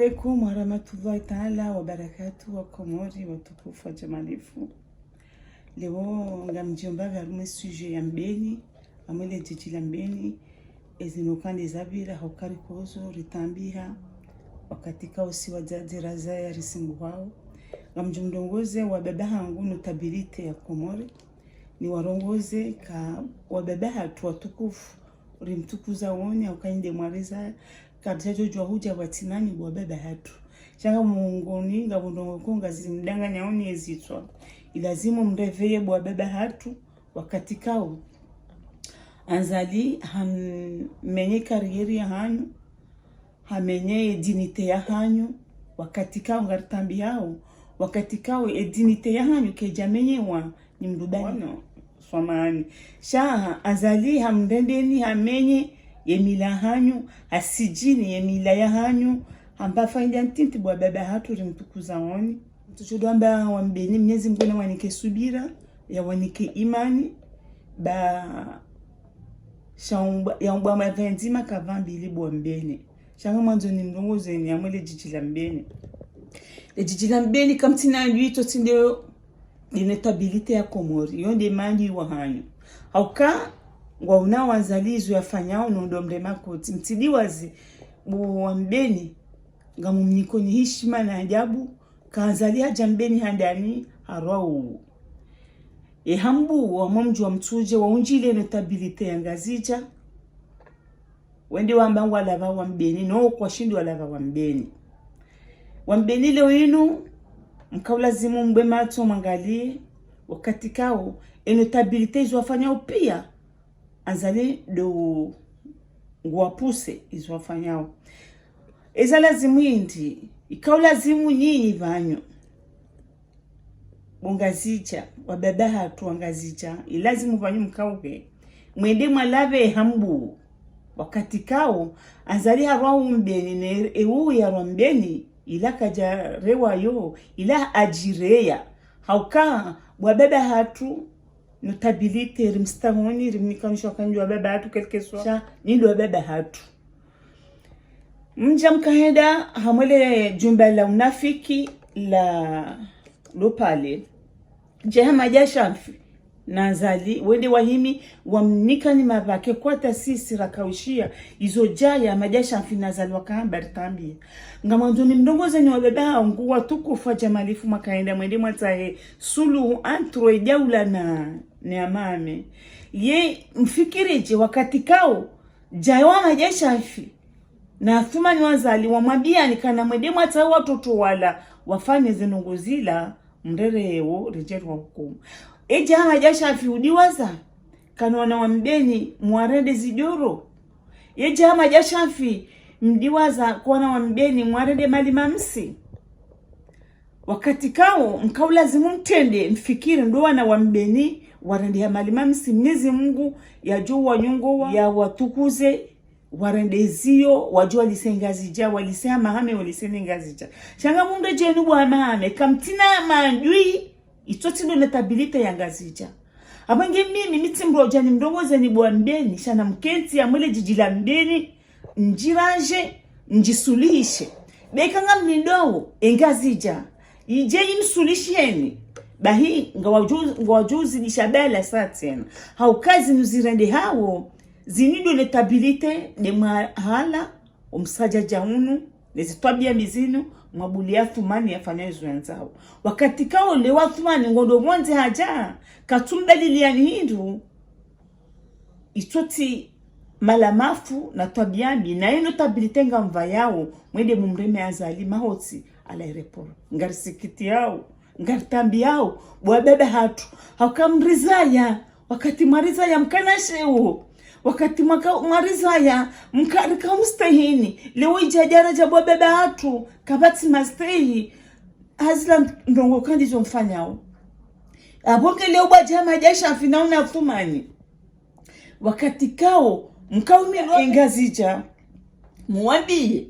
alaikum warahmatullahi ta'ala wabarakatuh wa komori watukufu wa jamalifu. Leo ngamjomba garume sujet ya Mbeni, amwele jiji la Mbeni, ezinokande zabira hokari kozo ritambiha wakatika usi wajadira zaya risingu wao. Ngamjumdongoze wa baba hangu notabilite ya komori, ni warongoze ka wa baba hatu watukufu rimtukuza woni aukainde mwariza kabisa jua huja watinani bwa baba hatu changa muungoni ngabundongo konga zimdanganya oni ezitwa ilazimu mreveye bwa baba hatu wakati kao anzali hamenye karieri ya hanyu hamenye dinite ya hanyu wakati kao ngaritambi yao wakati kao dinite ya hanyu kejamenye wa ni mdubani swamani shaha anzali hamdendeni hamenye yemila hanyu asijini yemila ya hanyu amba faida ntinti bwa baba hatu rimtukuza woni tuchodamba wa Mbeni Mwenyezi Mungu na wanike subira ya wanike imani ba shamba ya mbwa mavenzima kavambili bwa Mbeni shanga mwanzo ni ndongoze ni amwele jiji la Mbeni le jiji la Mbeni kamtina yuito tindeo inetabilite ya komori yonde mangi wa hanyu hauka ngwa unawazalizo yafanyao ndo mrema koti mtidiwazi wa Mbeni ngamu mnikoni heshima na ajabu kaanzalia jambeni handani harau hambu wa mumju wa mtuje wa unjile notabilite ya Ngazidja wende wamba walava wa Mbeni no kwa shindi walava wa Mbeni leo inu mkaulazimu mbwe mato mwangalie wakati kao notabilite izwafanyao pia anzali do nguapuse izwafanyao eza lazimu indi ikao lazimu nyinyi vanyo Ngazidja wa baba hatu Ngazidja ilazimu vanyo mkauke mwende mwalave hambu wakati kao anzali harwa Mbeni ne ewu ya Mbeni ila kajarewa yo ila ajireya hauka wa baba hatu notabilite rimstahoni rimnikanisha kanjwa baba hatu kelke swa nindo baba hatu mja mkaheda hamwele jumba la unafiki la lopale jehama jashafi nazali wende wahimi wamnikani mabake kwata sisi rakaushia izo jaya majashafi nazali wakahamba ritambia ngamandoni mdongoze ni wabeba ngu watukufu jamalifu makaenda mwende mwatahe Soulouhou antro jaula na amame ye mfikireje wakati kao jawa majashafi na thumani wazali wamwambia nikana mwende mwatahe watoto wala wafanye zinongozila mrerewo rejeru wa hukumu eja majashafi udiwaza kanona wa Mbeni mwarede zijoro eja majashafi mdiwaza kuona wa Mbeni mwarede mali mamsi wakati kao mkaulazimu mtende mfikiri ndo wana wa Mbeni warende ya mali mamsi Mwenyezi Mungu ya juu wa nyungo ya watukuze warendezio wajua lisengazija walisema mahame walisene Ngazidja shanga munde jenu bwa mahame kamtina manjui itoti ndo netabilite ya Ngazidja abange mimi mitimbo jani mdongoze ni bwa Mbeni shana mkenti ya mwele jiji la Mbeni njiraje njisulishe bekanga mlindowo Ngazidja ije imsulisheni bahi ngawajuzi nishabela satena haukazi nuzirende hawo zinido netabilite ne mahala umsaja jaunu nezitwabia mizinu mwabulia thumani yafanyazo wenzao wakati kao lewa thumani ngondo mwanze haja katumbeliliani hindu itoti malamafu na twabiambi na ino tabilite ngamva yao mwede mumreme azali mahoti ala aeroport ngarisikiti yao ngaritambi yao bwa bebe hatu haukamrizaya wakati marizaya mkanasheu wakati marizaya mkarika mstahini leo ijajara jabwa beba hatu kabati mastehi hazila ndongo kandizo mfanyao aboke leo bajama jasha finauna thumani wakati kao mkaumi Ngazidja muwambie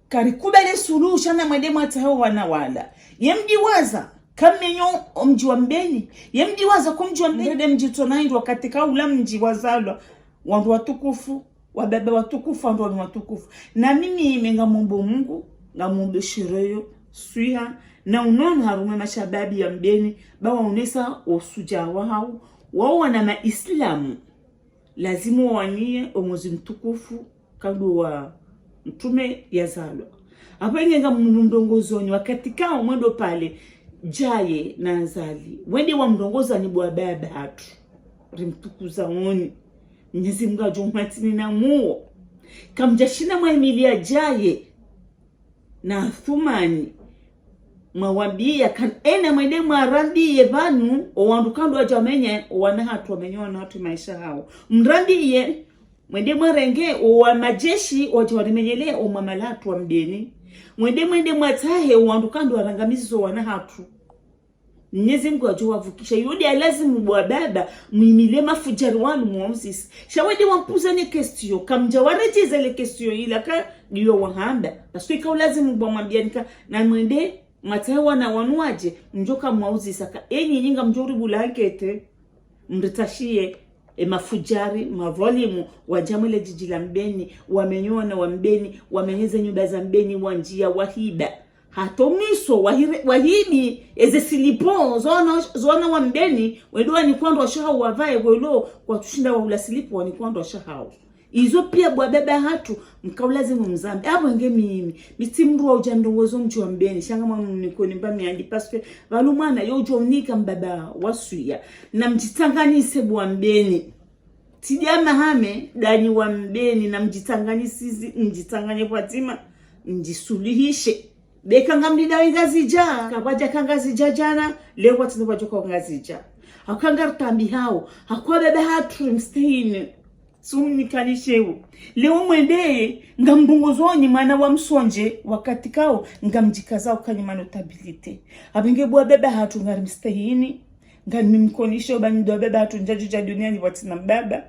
karikubale Soulouhou shana mwende mwataho wanawala yemjiwaza kamenyo mji wa Mbeni yemjiwaza kumji wa Mbeni mji tonaindi wakati kaula mji wazalwa wandu watukufu wababa watukufu ndo ni watukufu. Na mimi ngamombo Mungu, ngamombe shireyo suiha na unono harume mashababi ya Mbeni bawa unesa osuja wao wana maislamu lazima wanie omozi mtukufu kando wa mtume yazalo. Apenge ngamundongozoni wakati kao mwendo pale jaye na azali wende wa mdongoza ni bwa baba hatu rimtukuza oni Mwenyezi Mungu ajomatini na muo kamjashina mwa Emilia jaye na Thumani mwawambia kan ena mwende mwarambiye banu owandukando ajamenye wana hatu wamenyona hatu maisha hao mrambiye mwende mwarenge owa majeshi wajawarimenyele o mamalatu wa Mbeni mwende mwatahe owandukando warangamizi wana hatu. Mwenyezi Mungu ajowavukisha yodi alazimu bwa baba mwimile mafujari wanu muomsisi shawede wampuzane kestiyo kamja warejeza le kestiyo ila ka diyo wahamba pasu ika ulazimu bwa mwambianika na mwende matahe wana wanuaje mjoka mwauzisa ka enyi nyinga mjori bulakete mritashie mafujari mavolimu wajamule jiji la Mbeni wamenyona wa Mbeni wamenyeza nyumba za Mbeni wanjia wahiba hatomiso wahimi eze silipon zona wa Mbeni wedua ni kwando washaha wavae welo kwa tushinda wa ula silipo ni kwando washaha izo pia bwa baba hatu mkaulazimu mzambi abo nge mimi mitimru wa ujandongozo mji wa Mbeni shanga mwamu nikoni mba miandi paske walu mwana yojo unika mbaba wasuya na mjitanganise bwa Mbeni tijama hame dani wa Mbeni na mjitanganisizi mjitanganye kwa tima mjisuluhishe beka ngamdida Ngazidja kabaja Ngazidja jana leo watino bajoka Ngazidja hakangar tambi hao hakwa baba hatu mstahini sumni kanishewu leo mwende ngambungozoni mwana wa msonje wakati kao ngamjikaza ukanyimano tabilite abinge bwa baba hatu ngari mstahini ngani mkonisho banido baba hatu njajuja duniani watina baba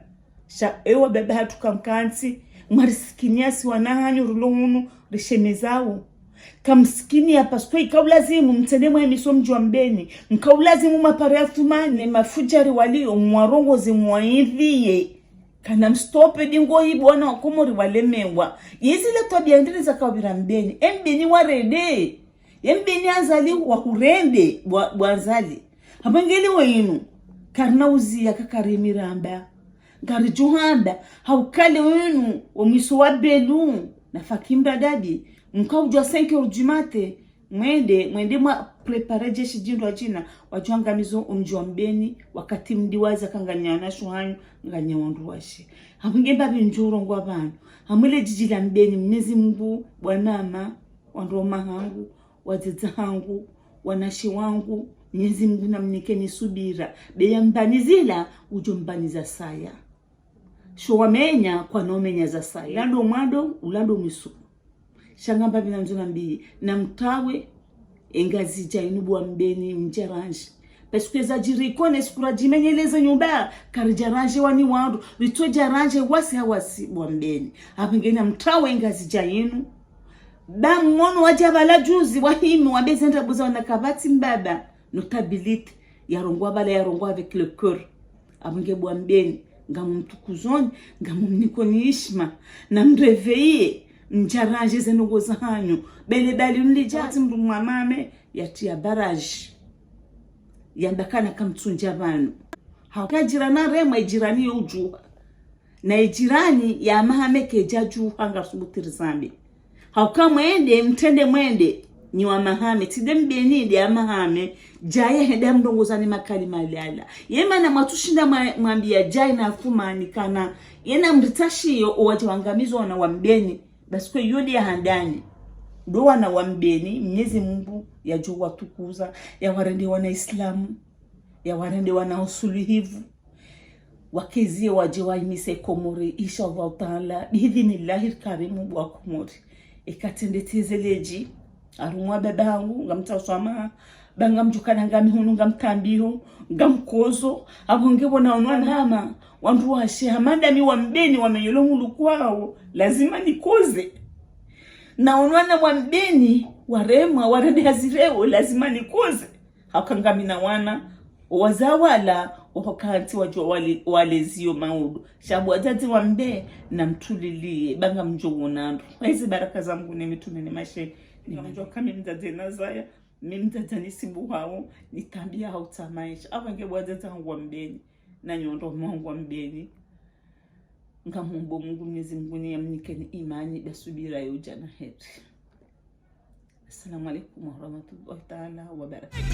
sha ewa baba hatu kamkansi mwarisikiniasi wanahanyu rulungunu rishemezao kamskini ya paskwe ikaulazimu mtendemo ya miso mji wa Mbeni mkaulazimu mapare ya Thumani mafujari walio mwarongozi mwaidhiye kana mstope dingo hii bwana wakomori walemewa yezile tabia ndine za kawira Mbeni Mbeni warede Mbeni azali wakurende bwazali abangeli wenu karna uzia kakarimiramba ngari juhanda haukale wenu omiso wa belu na fakimba dadi mkaujwa 5 heures du matin mwende mwa prepare jeshi jindo ajina wajwangamizo umji wa Mbeni wakati mdiwaza kanganyana shuhanyu nganya wanduwashi hamungemba binjuro ngwa banu hamule jiji la Mbeni Mwenyezi Mungu bwanama wandoma hangu wadzedza hangu wanashi wangu Mwenyezi Mungu namnikeni subira beya mbanizila ujo mbaniza saya sho wamenya kwa nomenya za saya lando mwado ulando misu shangamba binanzuna mbii na mtawe Ngazidja inubu wa Mbeni mjaranje pesuke za jirikone sikura jimenyeleza nyumba karijaranje wani wandu vito jaranje wasi wa Mbeni hapingeni mtawe Ngazidja inu ba mmono wajabala juzi wahimi wabezenda buza wanakabati mbaba notabilite yarongwa bala yarongwa avec le cœur abinge bwa Mbeni ngamumtukuzoni ngamumnikoni ishma na mreveye mjaranje zenogo zahanyu bele bali unlijati mdu mwamame yatia baraji yambakana kamtunja banu hakajirana rema ijirani yojuha na ijirani ya mahameke jaju hanga subutiri zambi hauka mtende mwende ni wa mahame tide Mbeni ya mahame jaye heda mdongozani makali malala yema na matushinda mwambia jaye na Thumani kana yena mritashiyo owaje wangamizo na wa Mbeni basi kwa yodi ya handani ndo wana wa Mbeni Mwenyezi Mungu ya jua tukuza ya warende wana Islamu ya warende wana usuluhivu wakezie waje waimise Komori inshallah taala biidhnillahi karimu wa Komori ikatendetezeleji arumwa babangu ngamtaswama banga mjukana ngamihunu ngamtambiho ngamkozo abonge bona onwana wandu washe hamanda mi wa Mbeni wamenyolomulu kwao lazima nikoze na onwana wa Mbeni waremwa warende hazireo lazima nikoze hakangamina wana wazawala wakanti wajua walezio maudu shabu wazazi wambe na mtulilie banga mjogonando hizi baraka zangu ni mitume ni mashe nimejua kama mzazi nazaya mimzazi nisibu hao nitambia hautamaisha abange wazazi wangu wa Mbeni na nyondo wangu wa Mbeni ngamumbo Mungu Mwenyezi Mungu ni amnikeni imani basubira yo jana heri. Assalamu alaikum warahmatullahi ta'ala wabarakatuh.